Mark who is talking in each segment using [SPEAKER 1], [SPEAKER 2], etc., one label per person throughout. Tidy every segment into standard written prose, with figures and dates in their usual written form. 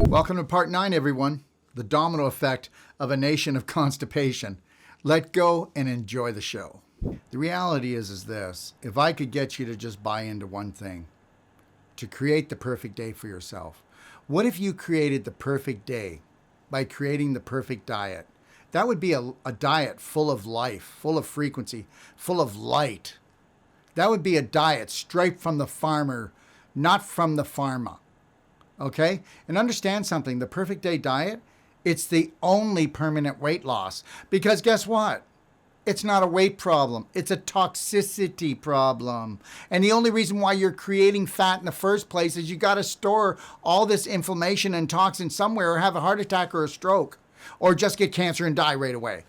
[SPEAKER 1] Welcome to part 9, everyone. The domino effect of a nation of constipation. Let go and enjoy the show. The reality is this. If I could get you to just buy into one thing, to create the perfect day for yourself. What if you created the perfect day by creating the perfect diet? That would be a diet full of life, full of frequency, full of light. That would be a diet straight from the farmer, not from the pharma. Okay? And understand something, the perfect day diet, it's the only permanent weight loss. Because guess what? It's not a weight problem. It's a toxicity problem. And the only reason why you're creating fat in the first place is you got to store all this inflammation and toxin somewhere, or have a heart attack or a stroke, or just get cancer and die right away.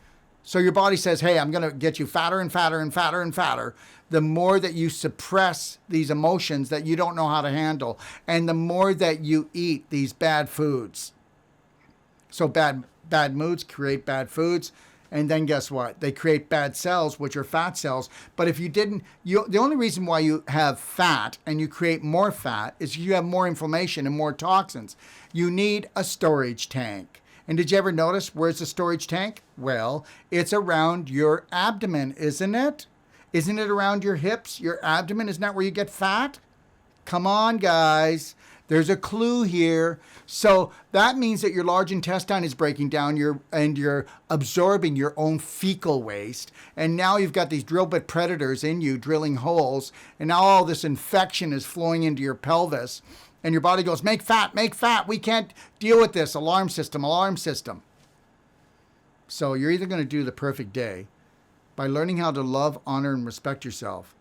[SPEAKER 1] So your body says, hey, I'm going to get you fatter and fatter and fatter and fatter. The more that you suppress these emotions that you don't know how to handle, and the more that you eat these bad foods. So bad moods create bad foods. And then guess what? They create bad cells, which are fat cells. But if you didn't, the only reason why you have fat and you create more fat is you have more inflammation and more toxins. You need a storage tank. And did you ever notice where's the storage tank? Well, it's around your abdomen, isn't it? Isn't it around your hips, your abdomen? Isn't that where you get fat? Come on, guys. There's a clue here. So that means that your large intestine is breaking down, you're absorbing your own fecal waste. And now you've got these drill bit predators in you drilling holes. And now all this infection is flowing into your pelvis. And your body goes, make fat, make fat. We can't deal with this. Alarm system, alarm system. So you're either going to do the perfect day by learning how to love, honor, and respect yourself.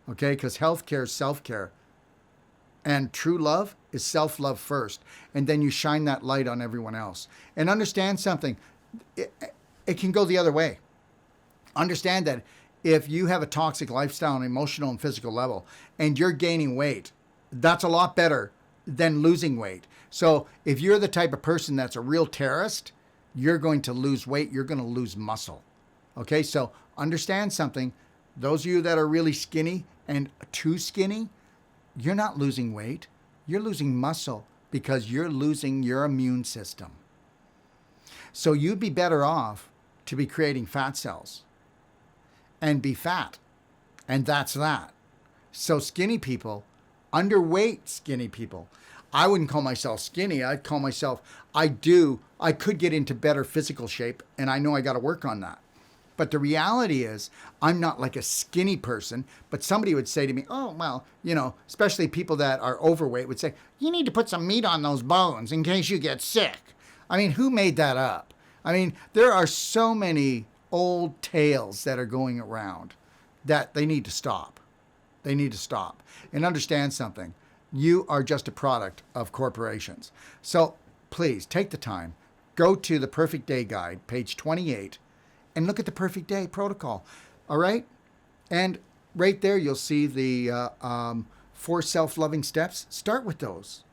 [SPEAKER 1] Okay? Because healthcare is self-care. And true love is self-love first. And then you shine that light on everyone else. And understand something. It can go the other way. Understand that if you have a toxic lifestyle on an emotional and physical level, and you're gaining weight, that's a lot better than losing weight. So if you're the type of person that's a real terrorist, you're going to lose weight. You're going to lose muscle. Okay, so understand something. Those of you that are really skinny and too skinny, you're not losing weight. You're losing muscle because you're losing your immune system. So you'd be better off to be creating fat cells and be fat. And that's that. So skinny people, underweight skinny people, I wouldn't call myself skinny. I'd call myself, I could get into better physical shape, and I know I got to work on that. But the reality is, I'm not like a skinny person, but somebody would say to me, oh, well, especially people that are overweight would say, you need to put some meat on those bones in case you get sick. I mean, who made that up? I mean, there are so many old tales that are going around that they need to stop. They need to stop and understand something. You are just a product of corporations. So please take the time, go to the Perfect Day Guide, page 28, and look at the Perfect Day protocol. All right? And right there, you'll see the 4 self-loving steps. Start with those.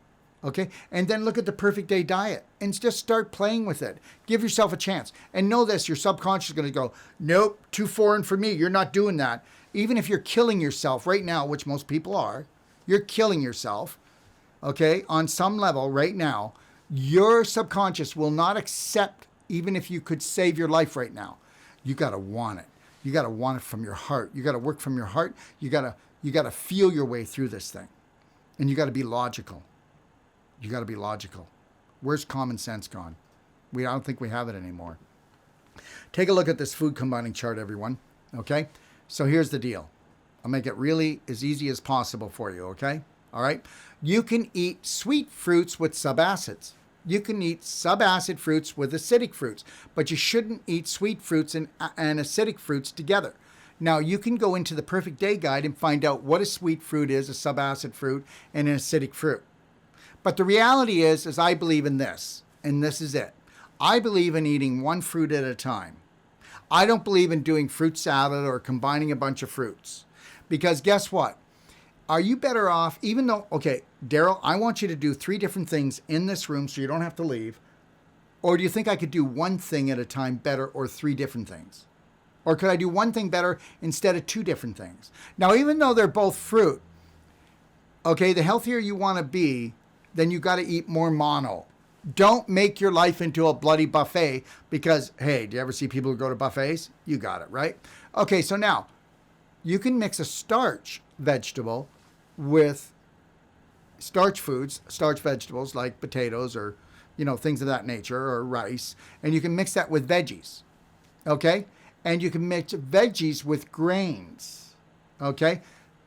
[SPEAKER 1] Okay? And then look at the Perfect Day diet and just start playing with it. Give yourself a chance. And know this, your subconscious is going to go, nope, too foreign for me. You're not doing that. Even if you're killing yourself right now, which most people are, you're killing yourself, okay, on some level right now, your subconscious will not accept even if you could save your life right now. You got to want it. You got to want it from your heart. You got to work from your heart. You got to feel your way through this thing. And you got to be logical. You got to be logical. Where's common sense gone? I don't think we have it anymore. Take a look at this food combining chart, everyone. Okay? So here's the deal. I'll make it really as easy as possible for you, okay? All right? You can eat sweet fruits with subacids. You can eat subacid fruits with acidic fruits, but you shouldn't eat sweet fruits and acidic fruits together. Now, you can go into the Perfect Day Guide and find out what a sweet fruit is, a subacid fruit, and an acidic fruit. But the reality is I believe in this, and this is it. I believe in eating one fruit at a time. I don't believe in doing fruit salad or combining a bunch of fruits. Because guess what? Are you better off, even though, okay, Daryl, I want you to do 3 different things in this room so you don't have to leave. Or do you think I could do one thing at a time better or 3 different things? Or could I do one thing better instead of 2 different things? Now, even though they're both fruit, Okay, the healthier you want to be, then you got to eat more mono. Don't make your life into a bloody buffet because, hey, do you ever see people who go to buffets? You got it, right? Okay, so now you can mix a starch vegetable with starch foods, starch vegetables like potatoes or, things of that nature, or rice, and you can mix that with veggies, okay? And you can mix veggies with grains, okay?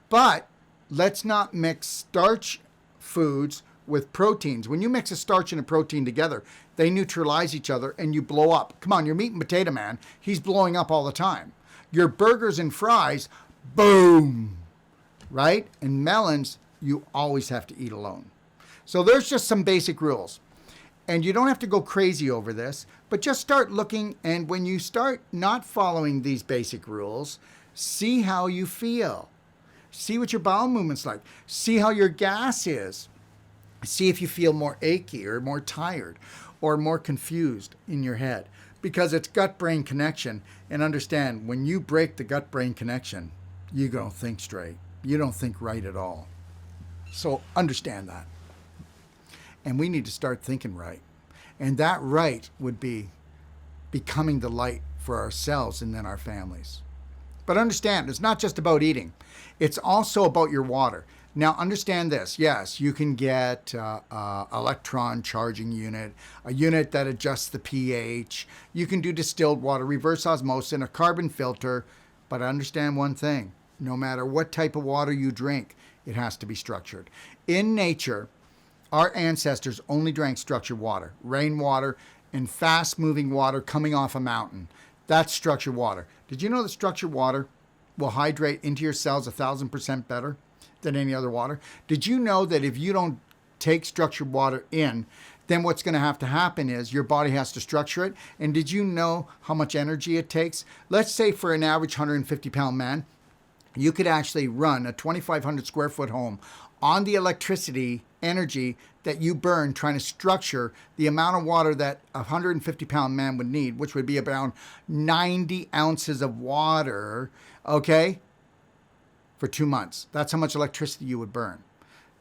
[SPEAKER 1] But let's not mix starch foods with proteins. When you mix a starch and a protein together, they neutralize each other and you blow up. Come on, your meat and potato man, he's blowing up all the time. Your burgers and fries, boom, right? And melons, you always have to eat alone. So there's just some basic rules. And you don't have to go crazy over this, but just start looking. And when you start not following these basic rules, see how you feel. See what your bowel movement's like. See how your gas is. See if you feel more achy or more tired or more confused in your head, because it's gut-brain connection. And understand, when you break the gut-brain connection, you don't think straight. You don't think right at all. So understand that. And we need to start thinking right. And that right would be becoming the light for ourselves and then our families. But understand, it's not just about eating. It's also about your water. Now, understand this. Yes, you can get electron charging unit, a unit that adjusts the pH. You can do distilled water, reverse osmosis, and a carbon filter. But understand one thing. No matter what type of water you drink, it has to be structured. In nature, our ancestors only drank structured water, rainwater, and fast-moving water coming off a mountain. That's structured water. Did you know that structured water will hydrate into your cells 1,000% better than any other water? Did you know that if you don't take structured water in, then what's going to have to happen is your body has to structure it? And did you know how much energy it takes? Let's say for an average 150-pound man, you could actually run a 2,500 square foot home on the electricity energy that you burn trying to structure the amount of water that a 150-pound man would need, which would be about 90 ounces of water, okay, for 2 months. That's how much electricity you would burn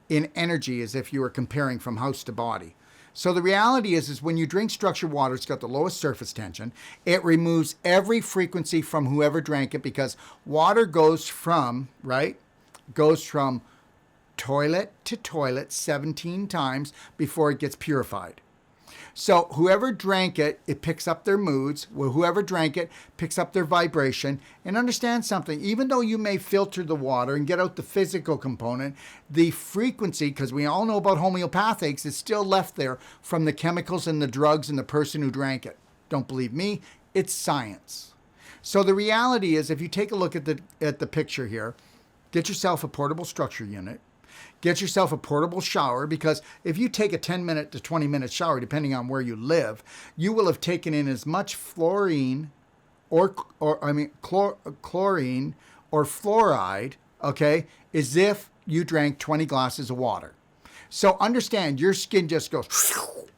[SPEAKER 1] in energy, as if you were comparing from house to body. So the reality is when you drink structured water, it's got the lowest surface tension. It removes every frequency from whoever drank it, because water goes from toilet to toilet 17 times before it gets purified. So whoever drank it, it picks up their moods. Well, whoever drank it picks up their vibration. And understand something, even though you may filter the water and get out the physical component, the frequency, because we all know about homeopathics, is still left there from the chemicals and the drugs and the person who drank it. Don't believe me? It's science. So the reality is, if you take a look at the picture here, get yourself a portable structure unit. Get yourself a portable shower, because if you take a 10-minute to 20-minute shower, depending on where you live, you will have taken in as much chlorine or fluoride, okay, as if you drank 20 glasses of water. So understand, your skin just goes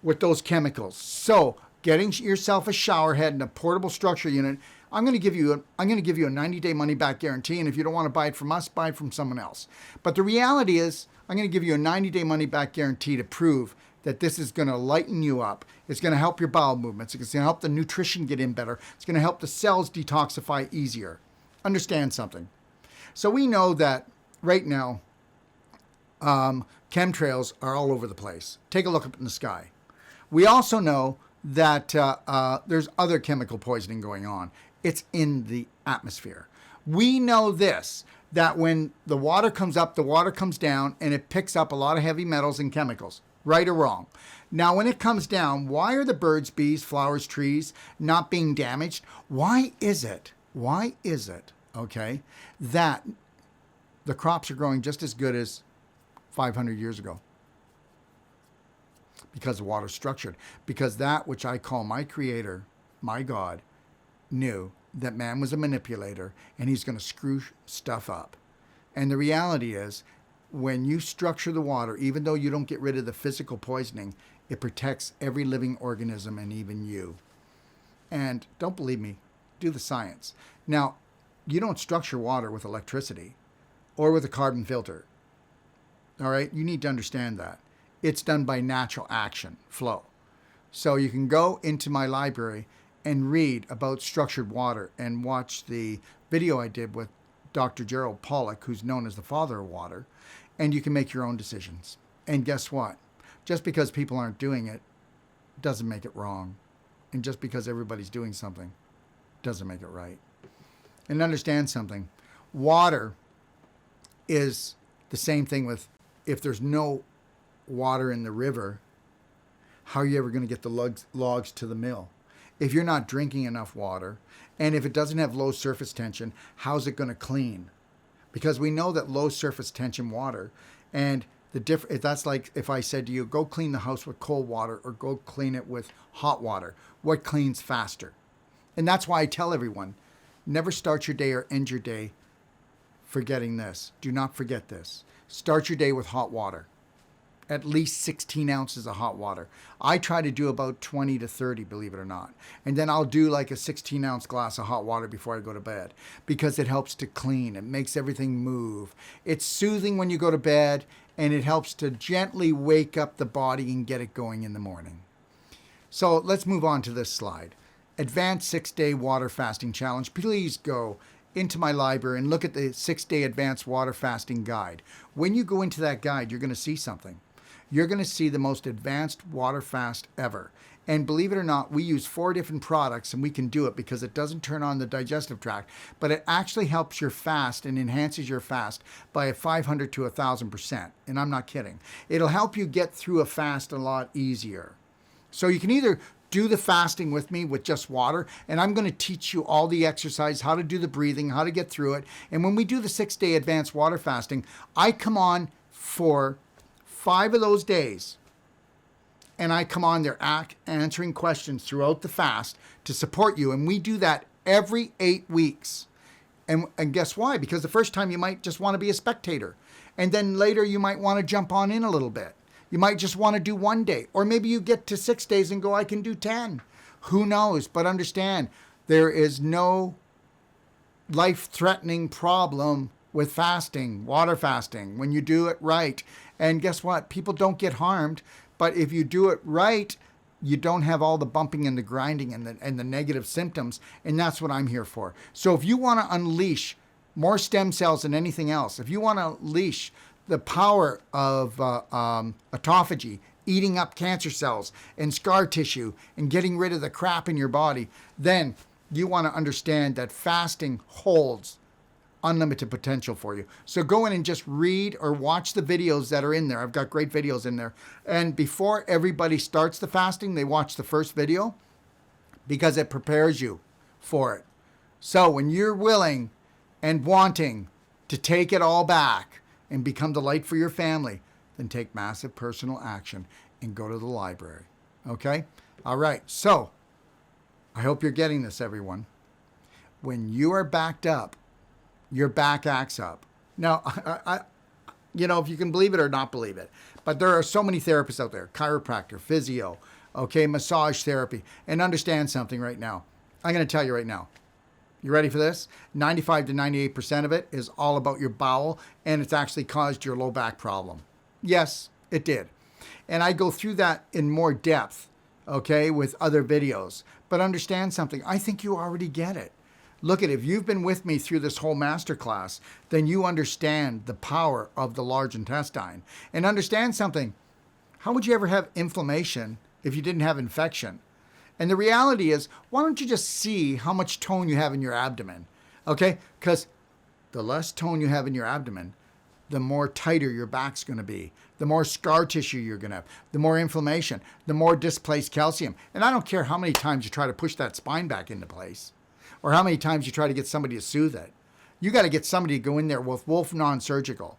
[SPEAKER 1] with those chemicals. So getting yourself a shower head and a portable structure unit, I'm going to give you a 90-day money-back guarantee, and if you don't want to buy it from us, buy it from someone else. But the reality is, I'm going to give you a 90-day money-back guarantee to prove that this is going to lighten you up. It's going to help your bowel movements. It's going to help the nutrition get in better. It's going to help the cells detoxify easier. Understand something. So we know that right now, chemtrails are all over the place. Take a look up in the sky. We also know that there's other chemical poisoning going on. It's in the atmosphere. We know this, that when the water comes up, the water comes down, and it picks up a lot of heavy metals and chemicals, right or wrong. Now, when it comes down, why are the birds, bees, flowers, trees not being damaged? Why is it, okay, that the crops are growing just as good as 500 years ago? Because the water's structured. Because that which I call my creator, my God, knew that man was a manipulator and he's going to screw stuff up. And the reality is, when you structure the water, even though you don't get rid of the physical poisoning, it protects every living organism and even you. And don't believe me, do the science. Now, you don't structure water with electricity or with a carbon filter. All right, you need to understand that. It's done by natural action, flow. So you can go into my library and read about structured water and watch the video I did with Dr. Gerald Pollack, who's known as the father of water, and you can make your own decisions. And guess what? Just because people aren't doing it doesn't make it wrong. And just because everybody's doing something doesn't make it right. And understand something. Water is the same thing with, if there's no water in the river, how are you ever going to get the logs to the mill? If you're not drinking enough water, and if it doesn't have low surface tension, how's it going to clean? Because we know that low surface tension water, and that's like if I said to you, go clean the house with cold water or go clean it with hot water. What cleans faster? And that's why I tell everyone, never start your day or end your day forgetting this. Do not forget this. Start your day with hot water. At least 16 ounces of hot water. I try to do about 20 to 30, believe it or not. And then I'll do like a 16-ounce glass of hot water before I go to bed because it helps to clean. It makes everything move. It's soothing when you go to bed, and it helps to gently wake up the body and get it going in the morning. So let's move on to this slide. Advanced 6-Day Water Fasting Challenge. Please go into my library and look at the 6-Day Advanced Water Fasting Guide. When you go into that guide, you're going to see something. You're going to see the most advanced water fast ever. And believe it or not, we use 4 different products, and we can do it because it doesn't turn on the digestive tract, but it actually helps your fast and enhances your fast by a 500 to 1,000%. And I'm not kidding. It'll help you get through a fast a lot easier. So you can either do the fasting with me with just water, and I'm going to teach you all the exercise, how to do the breathing, how to get through it. And when we do the 6-day advanced water fasting, I come on for 5 of those days, and I come on there answering questions throughout the fast to support you. And we do that every 8 weeks. And guess why? Because the first time you might just want to be a spectator. And then later you might want to jump on in a little bit. You might just want to do 1 day. Or maybe you get to 6 days and go, I can do 10. Who knows? But understand, there is no life-threatening problem with fasting, water fasting, when you do it right. And guess what? People don't get harmed. But if you do it right, you don't have all the bumping and the grinding and the negative symptoms. And that's what I'm here for. So if you want to unleash more stem cells than anything else, if you want to unleash the power of autophagy, eating up cancer cells and scar tissue and getting rid of the crap in your body, then you want to understand that fasting holds unlimited potential for you. So go in and just read or watch the videos that are in there. I've got great videos in there. And before everybody starts the fasting, they watch the first video because it prepares you for it. So when you're willing and wanting to take it all back and become the light for your family, then take massive personal action and go to the library. Okay? All right. So I hope you're getting this, everyone. When you are backed up, your back acts up. Now, I if you can believe it or not believe it, but there are so many therapists out there, chiropractor, physio, okay, massage therapy. And understand something right now. I'm going to tell you right now. You ready for this? 95 to 98% of it is all about your bowel, and it's actually caused your low back problem. Yes, it did. And I go through that in more depth, okay, with other videos. But understand something. I think you already get it. Look at it. If you've been with me through this whole masterclass, then you understand the power of the large intestine. And understand something. How would you ever have inflammation if you didn't have infection? And the reality is, why don't you just see how much tone you have in your abdomen? Okay? Because the less tone you have in your abdomen, the more tighter your back's going to be, the more scar tissue you're going to have, the more inflammation, the more displaced calcium. And I don't care how many times you try to push that spine back into place, or how many times you try to get somebody to soothe it. You got to get somebody to go in there with Wolfe Non-Surgical.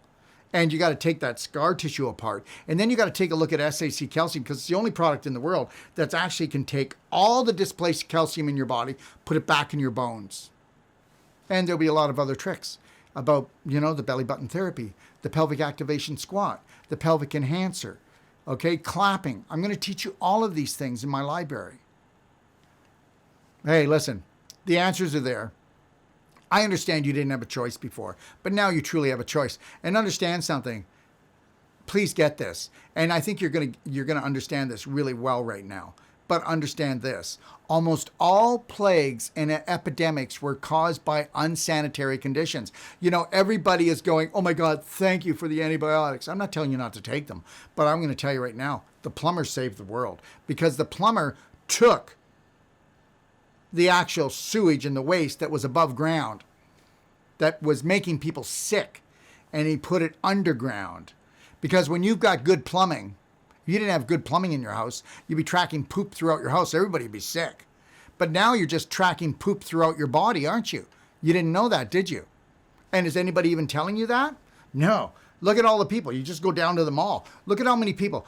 [SPEAKER 1] And you got to take that scar tissue apart. And then you got to take a look at SAC calcium, because it's the only product in the world that actually can take all the displaced calcium in your body, put it back in your bones. And there'll be a lot of other tricks about, the belly button therapy, the pelvic activation squat, the pelvic enhancer, okay, clapping. I'm going to teach you all of these things in my library. Hey, listen, the answers are there. I understand you didn't have a choice before, but now you truly have a choice. And understand something. please get this. And I think you're going to understand this really well right now. But understand this. Almost all plagues and epidemics were caused by unsanitary conditions. Everybody is going, oh my God, thank you for the antibiotics. I'm not telling you not to take them, but I'm going to tell you right now, the plumber saved the world, because the plumber took the actual sewage and the waste that was above ground, that was making people sick, and he put it underground. Because when you've got good plumbing, if you didn't have good plumbing in your house, you'd be tracking poop throughout your house. Everybody would be sick. But now you're just tracking poop throughout your body, aren't you? You didn't know that, did you? And is anybody even telling you that? No. Look at all the people. You just go down to the mall. Look at how many people.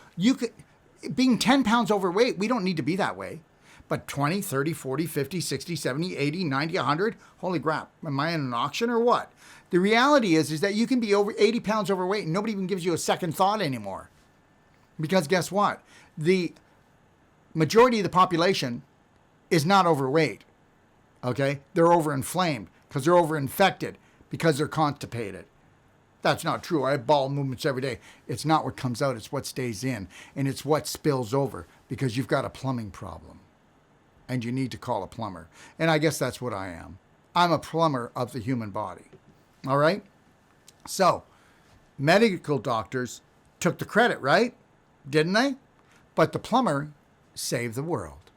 [SPEAKER 1] Being 10 pounds overweight, we don't need to be that way. But 20, 30, 40, 50, 60, 70, 80, 90, 100, holy crap, am I in an auction or what? The reality is that you can be over 80 pounds overweight and nobody even gives you a second thought anymore. Because guess what? The majority of the population is not overweight, okay? They're overinflamed because they're overinfected because they're constipated. That's not true. I have bowel movements every day. It's not what comes out. It's what stays in. And it's what spills over because you've got a plumbing problem. And you need to call a plumber. And I guess that's what I am. I'm a plumber of the human body. All right? So, medical doctors took the credit, right? Didn't they? But the plumber saved the world.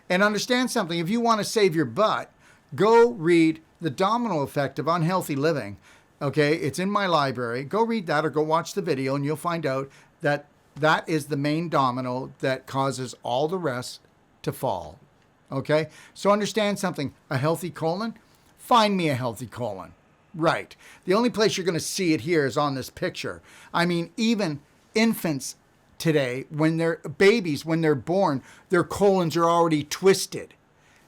[SPEAKER 1] And understand something. If you want to save your butt, go read The Domino Effect of Unhealthy Living. Okay? It's in my library. Go read that or go watch the video and you'll find out that that is the main domino that causes all the rest to fall. Okay? So understand something. A healthy colon? Find me a healthy colon. Right. The only place you're going to see it here is on this picture. I mean, even infants today, when they're babies, when they're born, their colons are already twisted.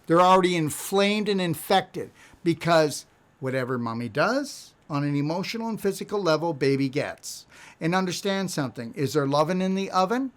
[SPEAKER 1] They're already inflamed and infected because whatever mommy does on an emotional and physical level, baby gets. And understand something. Is there loving in the oven?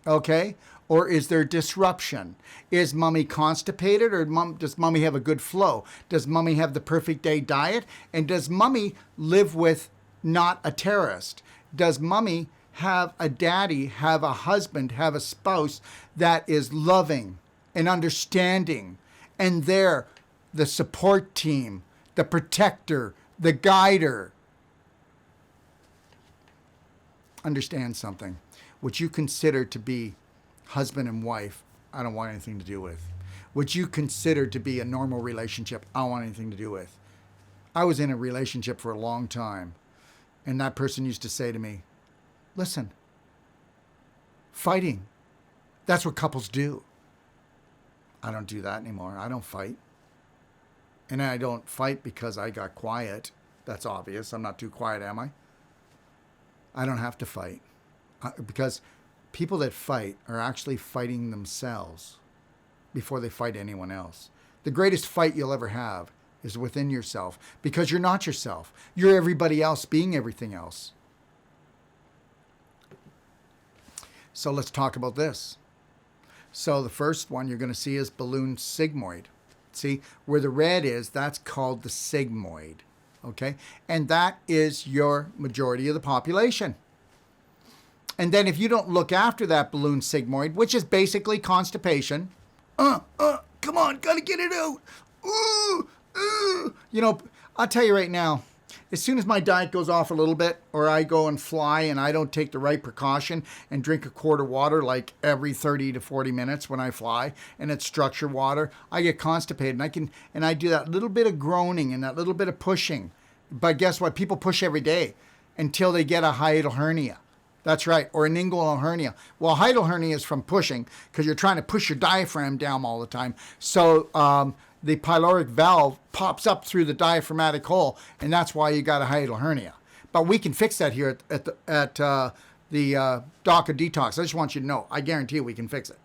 [SPEAKER 1] Okay. Or is there disruption? Is mommy constipated or does mommy have a good flow? Does mommy have the perfect day diet? And does mommy live with not a terrorist? Does mommy have a daddy, have a husband, have a spouse that is loving and understanding? And they're the support team, the protector, the guider. Understand something. What you consider to be husband and wife, I don't want anything to do with. What you consider to be a normal relationship, I don't want anything to do with. I was in a relationship for a long time, and that person used to say to me, listen, fighting, that's what couples do. I don't do that anymore. I don't fight. And I don't fight because I got quiet. That's obvious. I'm not too quiet, am I? I don't have to fight. Because people that fight are actually fighting themselves before they fight anyone else. The greatest fight you'll ever have is within yourself because you're not yourself. You're everybody else being everything else. So let's talk about this. So the first one you're going to see is balloon sigmoid. See, where the red is, that's called the sigmoid. Okay? And that is your majority of the population. And then if you don't look after that balloon sigmoid, which is basically constipation, come on, gotta get it out. I'll tell you right now, as soon as my diet goes off a little bit, or I go and fly and I don't take the right precaution and drink a quart of water like every 30 to 40 minutes when I fly, and it's structured water, I get constipated and I do that little bit of groaning and that little bit of pushing. But guess what? People push every day until they get a hiatal hernia. That's right, or an inguinal hernia. Well, hiatal hernia is from pushing because you're trying to push your diaphragm down all the time. So the pyloric valve pops up through the diaphragmatic hole, and that's why you got a hiatal hernia. But we can fix that here at the Doc of Detox. I just want you to know, I guarantee you we can fix it.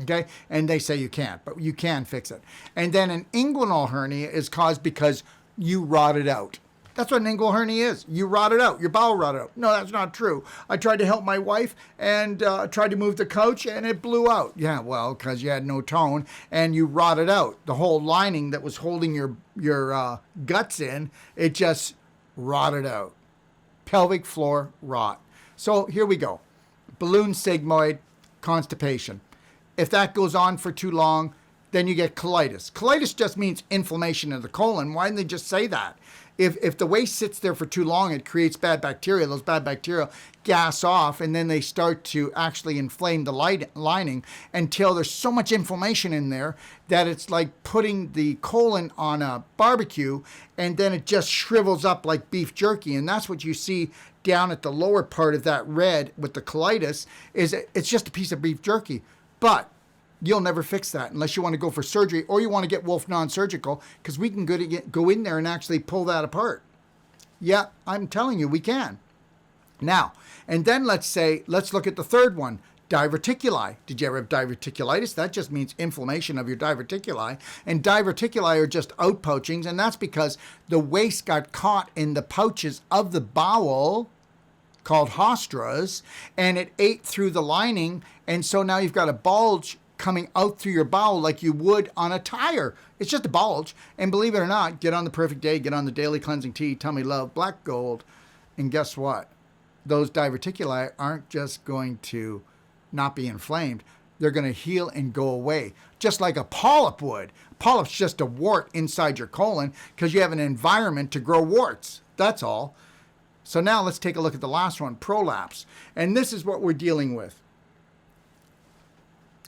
[SPEAKER 1] Okay? And they say you can't, but you can fix it. And then an inguinal hernia is caused because you rotted out. That's what an inguinal hernia is. You rotted out. Your bowel rotted out. No, that's not true. I tried to help my wife and tried to move the couch and it blew out. Yeah, well, because you had no tone and you rotted out. The whole lining that was holding your guts in, it just rotted out. Pelvic floor rot. So here we go. Balloon sigmoid, constipation. If that goes on for too long, then you get colitis. Colitis just means inflammation of the colon. Why didn't they just say that? If the waste sits there for too long, it creates bad bacteria. Those bad bacteria gas off, and then they start to actually inflame the lining until there's so much inflammation in there that it's like putting the colon on a barbecue, and then it just shrivels up like beef jerky. And that's what you see down at the lower part of that red with the colitis, is it's just a piece of beef jerky. But you'll never fix that unless you want to go for surgery, or you want to get Wolfe Non-Surgical, because we can go in there and actually pull that apart. Yeah, I'm telling you, we can. Now, and then let's look at the third one, diverticuli. Did you ever have diverticulitis? That just means inflammation of your diverticuli. And diverticuli are just outpouchings, and that's because the waste got caught in the pouches of the bowel, called haustras, and it ate through the lining, and so now you've got a bulge coming out through your bowel like you would on a tire. It's just a bulge. And believe it or not, get on the perfect day, get on the daily cleansing tea, tummy love, black gold. And guess what? Those diverticuli aren't just going to not be inflamed. They're going to heal and go away, just like a polyp would. Polyp's just a wart inside your colon because you have an environment to grow warts. That's all. So now let's take a look at the last one, prolapse. And this is what we're dealing with.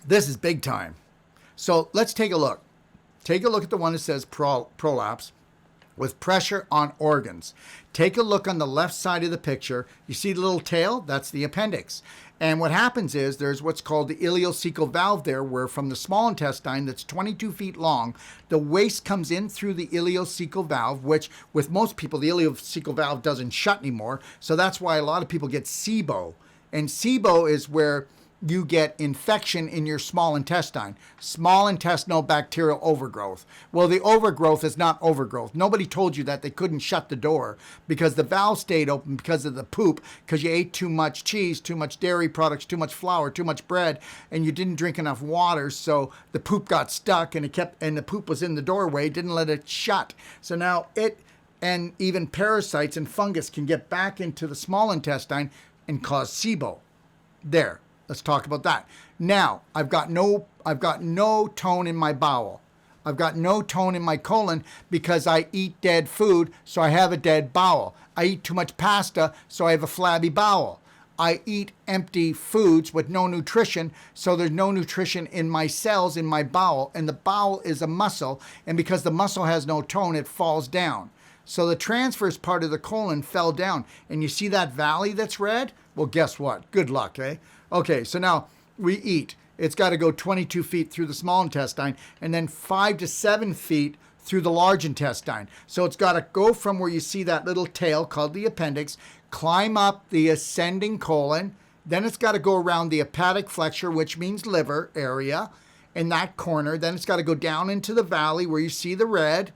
[SPEAKER 1] This is big time. So let's take a look. Take a look at the one that says prolapse with pressure on organs. Take a look on the left side of the picture. You see the little tail? That's the appendix. And what happens is there's what's called the ileocecal valve there, where from the small intestine that's 22 feet long, the waste comes in through the ileocecal valve, which with most people, the ileocecal valve doesn't shut anymore. So that's why a lot of people get SIBO. And SIBO is where you get infection in your small intestine, small intestinal bacterial overgrowth. Well, the overgrowth is not overgrowth. Nobody told you that they couldn't shut the door because the valve stayed open because of the poop, because you ate too much cheese, too much dairy products, too much flour, too much bread, and you didn't drink enough water, so the poop got stuck and the poop was in the doorway, didn't let it shut. So now it and even parasites and fungus can get back into the small intestine and cause SIBO. There. Let's talk about that. Now, I've got no tone in my bowel. I've got no tone in my colon because I eat dead food, so I have a dead bowel. I eat too much pasta, so I have a flabby bowel. I eat empty foods with no nutrition, so there's no nutrition in my cells in my bowel, and the bowel is a muscle, and because the muscle has no tone, it falls down. So the transverse part of the colon fell down, and you see that valley that's red? Well, guess what? Good luck, eh? Okay, so now we eat. It's got to go 22 feet through the small intestine and then 5 to 7 feet through the large intestine. So it's got to go from where you see that little tail called the appendix, climb up the ascending colon, then it's got to go around the hepatic flexure, which means liver area, in that corner. Then it's got to go down into the valley where you see the red.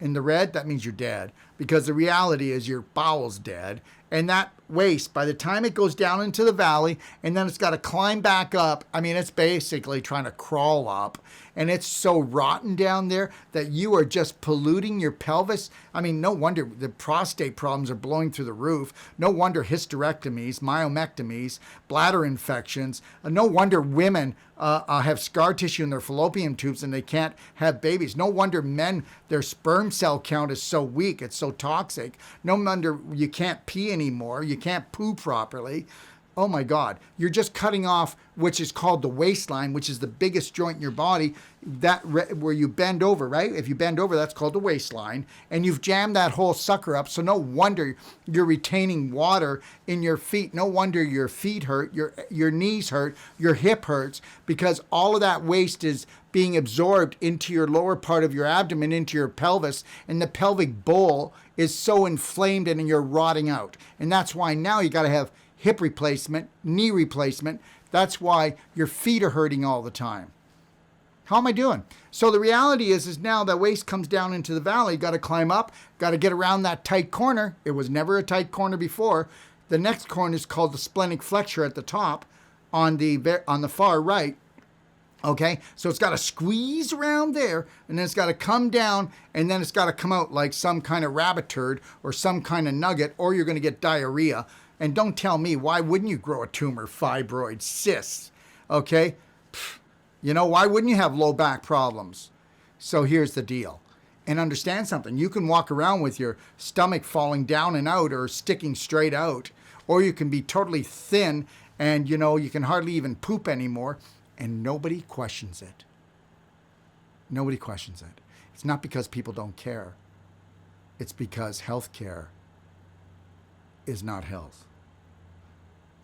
[SPEAKER 1] In the red, that means you're dead, because the reality is your bowel's dead. And that waste, by the time it goes down into the valley, and then it's got to climb back up, I mean, it's basically trying to crawl up. And it's so rotten down there that you are just polluting your pelvis. I mean, no wonder the prostate problems are blowing through the roof. No wonder hysterectomies, myomectomies, bladder infections. No wonder women have scar tissue in their fallopian tubes and they can't have babies. No wonder men, their sperm cell count is so weak. It's so toxic. No wonder you can't pee anymore. You can't poo properly. Oh my God, you're just cutting off, which is called the waistline, which is the biggest joint in your body, that where you bend over, right? If you bend over, that's called the waistline. And you've jammed that whole sucker up. So no wonder you're retaining water in your feet. No wonder your feet hurt, your knees hurt, your hip hurts, because all of that waste is being absorbed into your lower part of your abdomen, into your pelvis, and the pelvic bowl is so inflamed and you're rotting out. And that's why now you got to have hip replacement, knee replacement. That's why your feet are hurting all the time. How am I doing? So the reality is now that waste comes down into the valley, got to climb up, got to get around that tight corner. It was never a tight corner before. The next corner is called the splenic flexure at the top on the far right. Okay, so it's got to squeeze around there, and then it's got to come down, and then it's got to come out like some kind of rabbit turd or some kind of nugget, or you're going to get diarrhea. And don't tell me, why wouldn't you grow a tumor, fibroid, cysts? Okay? You know, why wouldn't you have low back problems? So here's the deal. And understand something. You can walk around with your stomach falling down and out or sticking straight out, or you can be totally thin and, you know, you can hardly even poop anymore, and nobody questions it. Nobody questions it. It's not because people don't care. It's because healthcare is not health.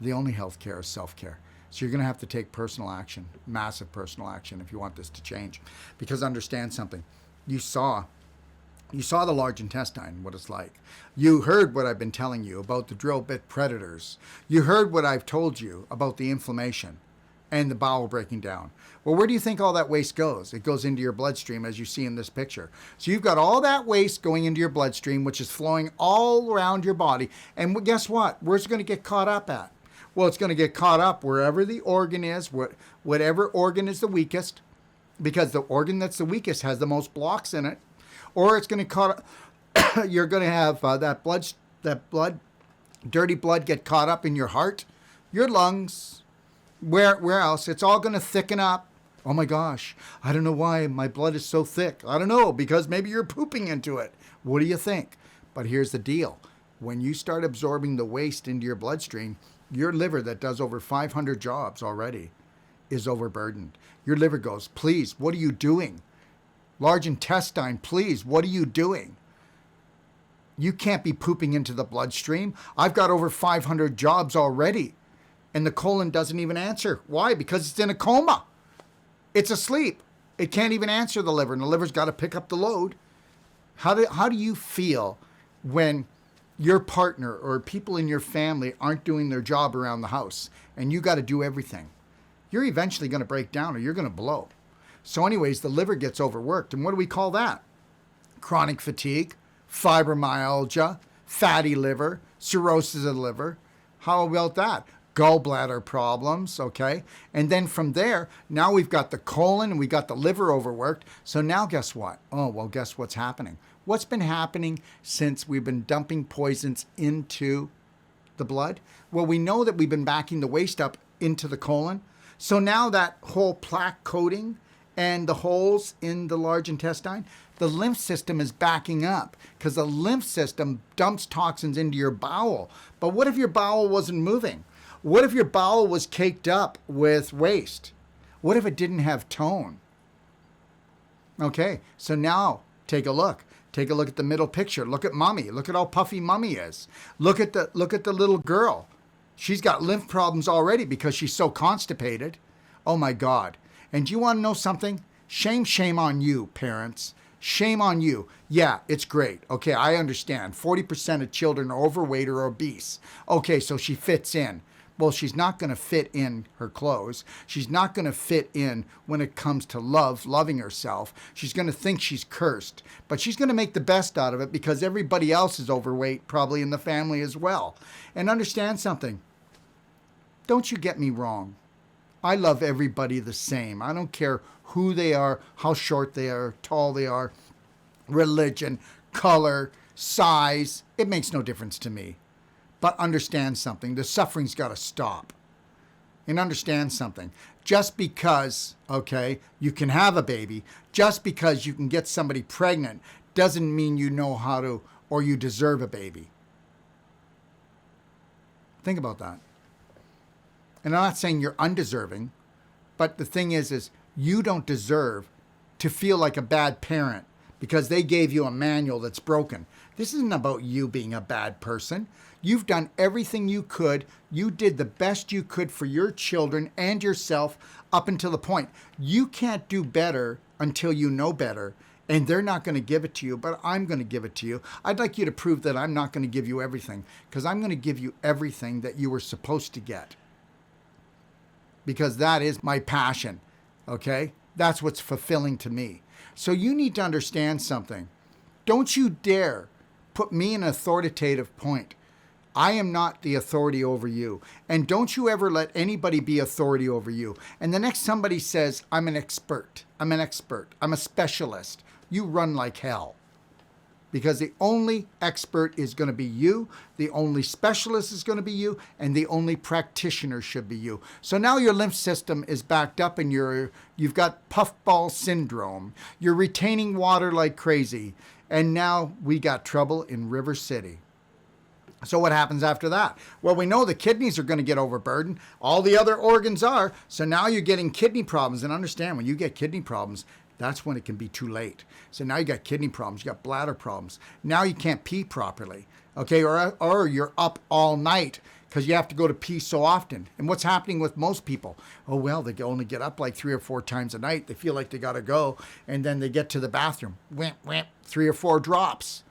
[SPEAKER 1] The only healthcare is self-care. So you're going to have to take personal action, massive personal action, if you want this to change. Because understand something. You saw the large intestine, what it's like. You heard what I've been telling you about the drill bit predators. You heard what I've told you about the inflammation and the bowel breaking down. Well, where do you think all that waste goes? It goes into your bloodstream, as you see in this picture. So you've got all that waste going into your bloodstream, which is flowing all around your body. And guess what? Where's it going to get caught up at? Well, it's going to get caught up wherever the organ is, whatever organ is the weakest, because the organ that's the weakest has the most blocks in it. Or it's going to you're going to have that dirty blood get caught up in your heart, your lungs, where else? It's all going to thicken up. Oh my gosh, I don't know why my blood is so thick. I don't know, because maybe you're pooping into it. What do you think? But here's the deal. When you start absorbing the waste into your bloodstream, your liver that does over 500 jobs already is overburdened. Your liver goes, please, what are you doing? Large intestine, please, what are you doing? You can't be pooping into the bloodstream. I've got over 500 jobs already. And the colon doesn't even answer. Why? Because it's in a coma. It's asleep. It can't even answer the liver, and the liver's got to pick up the load. How do you feel when your partner or people in your family aren't doing their job around the house and you got to do everything? You're eventually going to break down or you're going to blow. So anyways, the liver gets overworked. And what do we call that? Chronic fatigue, fibromyalgia, fatty liver, cirrhosis of the liver. How about that? Gallbladder problems, okay? And then from there, now we've got the colon and we got the liver overworked. So now guess what? Oh, well, guess what's happening? What's been happening since we've been dumping poisons into the blood? Well, we know that we've been backing the waste up into the colon. So now that whole plaque coating and the holes in the large intestine, the lymph system is backing up because the lymph system dumps toxins into your bowel. But what if your bowel wasn't moving? What if your bowel was caked up with waste? What if it didn't have tone? Okay, so now take a look. Take a look at the middle picture. Look at mommy. Look at how puffy mommy is. Look at the little girl. She's got lymph problems already because she's so constipated. Oh my God. And do you want to know something? Shame on you, parents. Shame on you. Yeah, it's great. Okay, I understand. 40% of children are overweight or obese. Okay, so she fits in. Well, she's not going to fit in her clothes. She's not going to fit in when it comes to loving herself. She's going to think she's cursed. But she's going to make the best out of it because everybody else is overweight, probably in the family as well. And understand something. Don't you get me wrong. I love everybody the same. I don't care who they are, how short they are, tall they are, religion, color, size. It makes no difference to me. But understand something. The suffering's got to stop. And understand something. Just because, okay, you can have a baby, just because you can get somebody pregnant, doesn't mean you know how to or you deserve a baby. Think about that. And I'm not saying you're undeserving, but the thing is you don't deserve to feel like a bad parent because they gave you a manual that's broken. This isn't about you being a bad person. You've done everything you could. You did the best you could for your children and yourself up until the point. You can't do better until you know better, and they're not going to give it to you, but I'm going to give it to you. I'd like you to prove that I'm not going to give you everything because I'm going to give you everything that you were supposed to get because that is my passion, okay? That's what's fulfilling to me. So you need to understand something. Don't you dare put me in an authoritative point. I am not the authority over you. And don't you ever let anybody be authority over you. And the next somebody says, I'm an expert, I'm a specialist, you run like hell. because the only expert is going to be you, the only specialist is going to be you, and the only practitioner should be you. So now your lymph system is backed up and you've got puffball syndrome. You're retaining water like crazy. And now we got trouble in River City. So what happens after that? Well, we know the kidneys are going to get overburdened. All the other organs are. So now you're getting kidney problems. And understand, when you get kidney problems, that's when it can be too late. So now you got kidney problems, you got bladder problems. Now you can't pee properly, okay? Or you're up all night because you have to go to pee so often. And what's happening with most people? Oh, well, they only get up like 3 or 4 times a night. They feel like they got to go. And then they get to the bathroom. Wimp, wimp, 3 or 4 drops.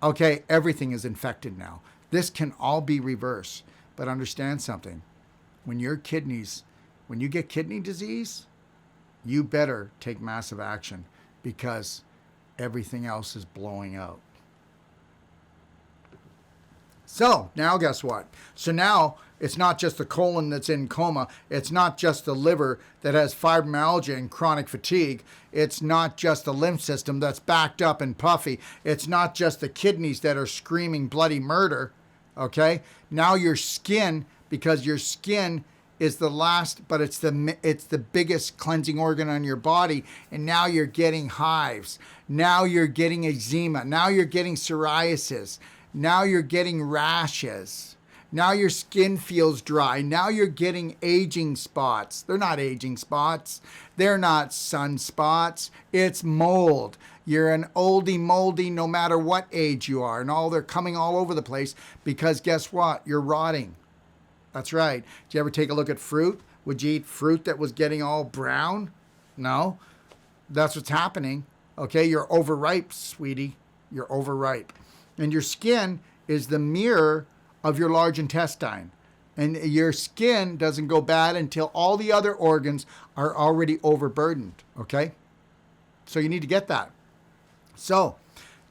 [SPEAKER 1] Okay, everything is infected now. This can all be reversed. But understand something. When you get kidney disease, you better take massive action because everything else is blowing out. So now guess what? So now it's not just the colon that's in coma. It's not just the liver that has fibromyalgia and chronic fatigue. It's not just the lymph system that's backed up and puffy. It's not just the kidneys that are screaming bloody murder. Okay? Now your skin, because your skin is the last, but it's the biggest cleansing organ on your body. And now you're getting hives. Now you're getting eczema. Now you're getting psoriasis. Now you're getting rashes. Now your skin feels dry. Now you're getting aging spots. They're not aging spots. They're not sunspots. It's mold. You're an oldie moldy no matter what age you are. And they're coming all over the place because guess what? You're rotting. That's right. Did you ever take a look at fruit? Would you eat fruit that was getting all brown? No. That's what's happening. Okay, you're overripe, sweetie. You're overripe. And your skin is the mirror of your large intestine. And your skin doesn't go bad until all the other organs are already overburdened. Okay? So you need to get that. So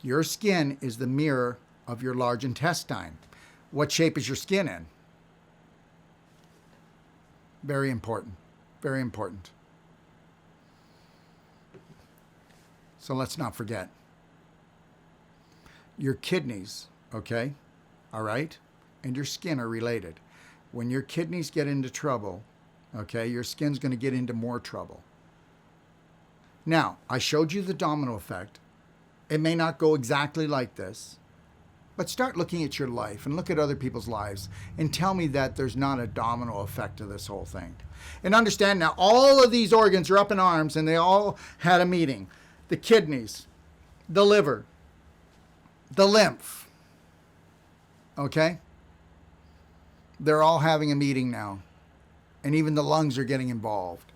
[SPEAKER 1] your skin is the mirror of your large intestine. What shape is your skin in? Very important. Very important. So let's not forget. Your kidneys, okay, all right, and your skin are related. When your kidneys get into trouble, okay, your skin's going to get into more trouble. Now, I showed you the domino effect. It may not go exactly like this, but start looking at your life and look at other people's lives and tell me that there's not a domino effect to this whole thing. And understand now, all of these organs are up in arms and they all had a meeting. The kidneys, the liver, the lymph, okay? They're all having a meeting now. And even the lungs are getting involved.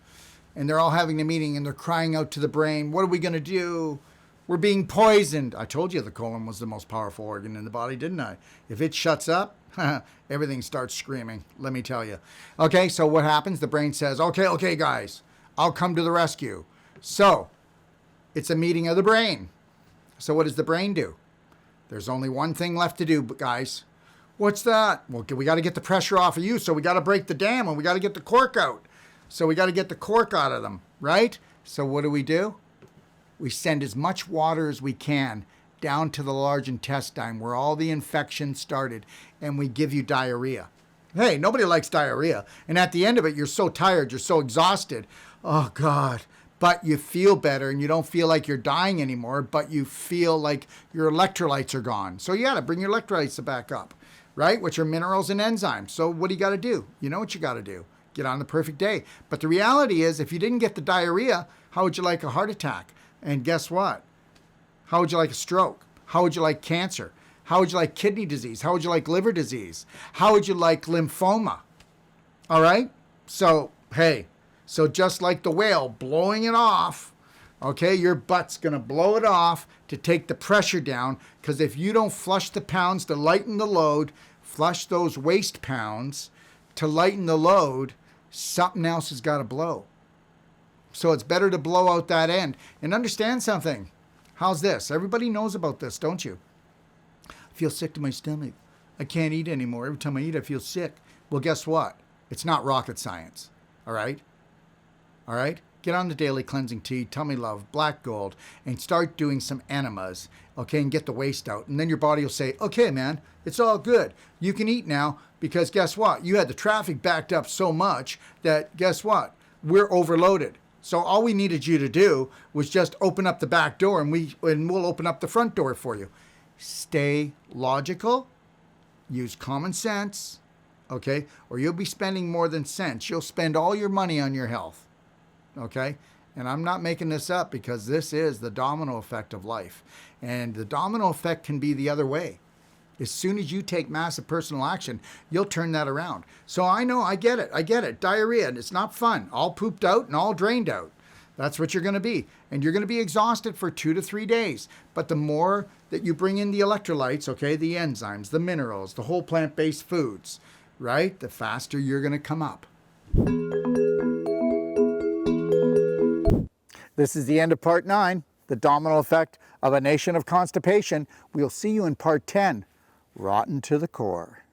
[SPEAKER 1] And they're all having a meeting and they're crying out to the brain, what are we going to do? We're being poisoned. I told you the colon was the most powerful organ in the body, didn't I? If it shuts up, everything starts screaming, let me tell you. Okay, so what happens? The brain says, okay, guys, I'll come to the rescue. So it's a meeting of the brain. So what does the brain do? There's only one thing left to do, guys. What's that? Well, we got to get the pressure off of you, so we got to break the dam, and we got to get the cork out. So we got to get the cork out of them, right? So what do? We send as much water as we can down to the large intestine where all the infection started, and we give you diarrhea. Hey, nobody likes diarrhea. And at the end of it, you're so tired, you're so exhausted. Oh, God. But you feel better and you don't feel like you're dying anymore, but you feel like your electrolytes are gone. So you got to bring your electrolytes back up, right? Which are minerals and enzymes. So what do you got to do? You know what you got to do. Get on the perfect day. But the reality is, if you didn't get the diarrhea, how would you like a heart attack? And guess what? How would you like a stroke? How would you like cancer? How would you like kidney disease? How would you like liver disease? How would you like lymphoma? All right? So, hey. So just like the whale blowing it off, okay, your butt's going to blow it off to take the pressure down, because if you don't flush the pounds to lighten the load, flush those waste pounds to lighten the load, something else has got to blow. So it's better to blow out that end. And understand something. How's this? Everybody knows about this, don't you? I feel sick to my stomach. I can't eat anymore. Every time I eat, I feel sick. Well, guess what? It's not rocket science, all right? All right? get on the daily cleansing tea, tummy love, black gold, and start doing some enemas, okay, and get the waste out. And then your body will say, okay, man, it's all good. You can eat now, because guess what? You had the traffic backed up so much that guess what? We're overloaded. So all we needed you to do was just open up the back door, and we'll open up the front door for you. Stay logical, use common sense, okay? Or you'll be spending more than sense. You'll spend all your money on your health, okay? And I'm not making this up, because this is the domino effect of life. And the domino effect can be the other way. As soon as you take massive personal action, you'll turn that around. So I know, I get it. Diarrhea, and it's not fun. All pooped out and all drained out. That's what you're going to be. And you're going to be exhausted for 2 to 3 days. But the more that you bring in the electrolytes, okay, the enzymes, the minerals, the whole plant-based foods, right, the faster you're going to come up. This is the end of part 9, the domino effect of a nation of constipation. We'll see you in part 10, rotten to the core.